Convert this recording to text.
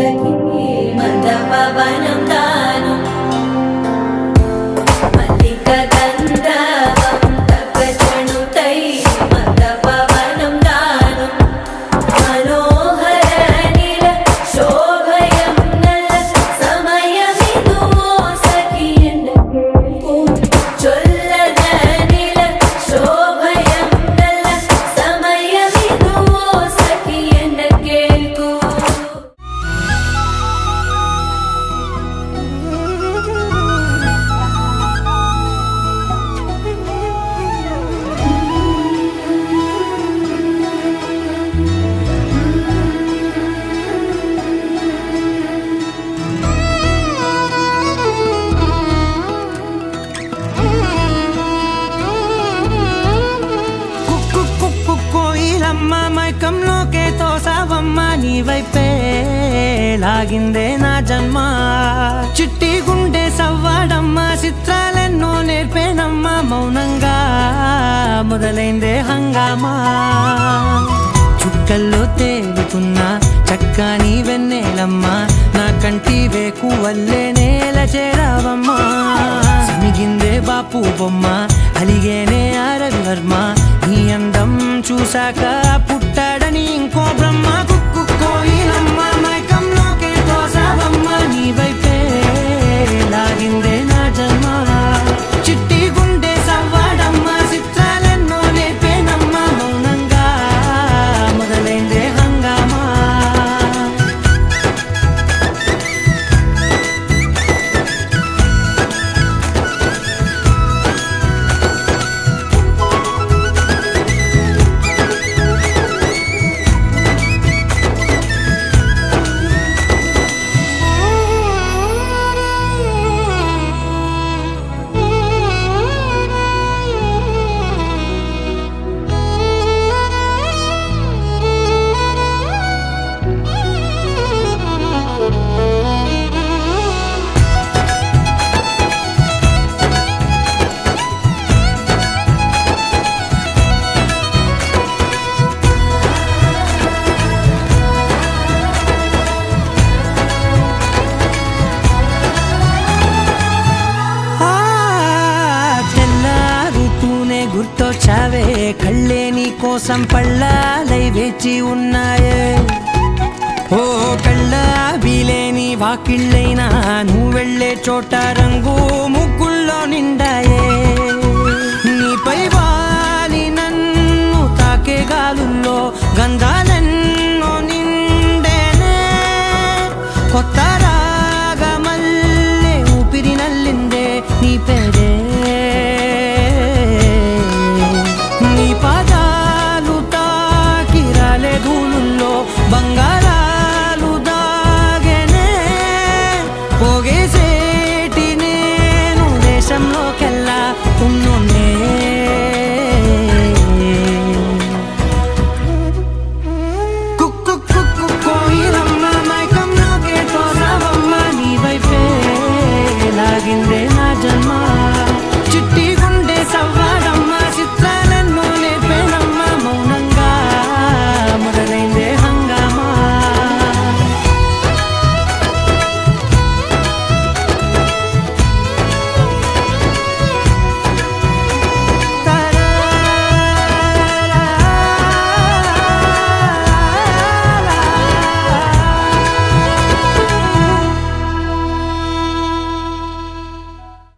సఖీ మందపవనం తాను మల్లిక గంధవం తగ్గచణుతై మందపవనం తాను మనోహర నీల శోభయం నల్ల సమయమిదు సఖీ ఎన్నకేల్కు చొల్లద నీల శోభయం నల్ల సమయమిదు సఖీ ఎన్నకేల్కు కోయిలమ్మ మైకంలోకే తోసావమ్మ నీ వైపే లాగిందే నా జన్మ చిట్టి గుండె సవ్వాడమ్మ చిత్రాలెన్నో నేర్పేనమ్మ మౌనంగా మొదలైందే హంగామా చుక్కల్లో తేలుతున్న చక్కని వెన్నెలమ్మ నా కంటి వేకు వల్లే నేల చేరావమ్మా సమిగిందే బాపు బొమ్మ అలిగేనే రవివర్మ నీ అందం చూసాక పుట్టాడని ఇంకో బ్రహ్మ కుక్కు కోయిలమ్మ మైకంలోకే తోసావమ్మ నీ వైపే లాగిందే నా జన్మ చిట్టి గుండె సవ్వాడమ్మ చిత్రాలెన్నో నేర్పేనమ్మ మౌనంగా మొదలైందే హంగామా గుర్తొచ్చావే కళ్ళే నీ కోసం పళ్ళాలై వేచి ఉన్నాయే ఓ కళ్ళ వీలేని వాకిళ్ళైనా నువ్వు వెళ్ళే చోట రంగు ముగ్గుల్లో నిండాయే నీపై వాలి నన్ను తాకే గాలుల్లో గంధాలెన్నో నిండేనే కొత్త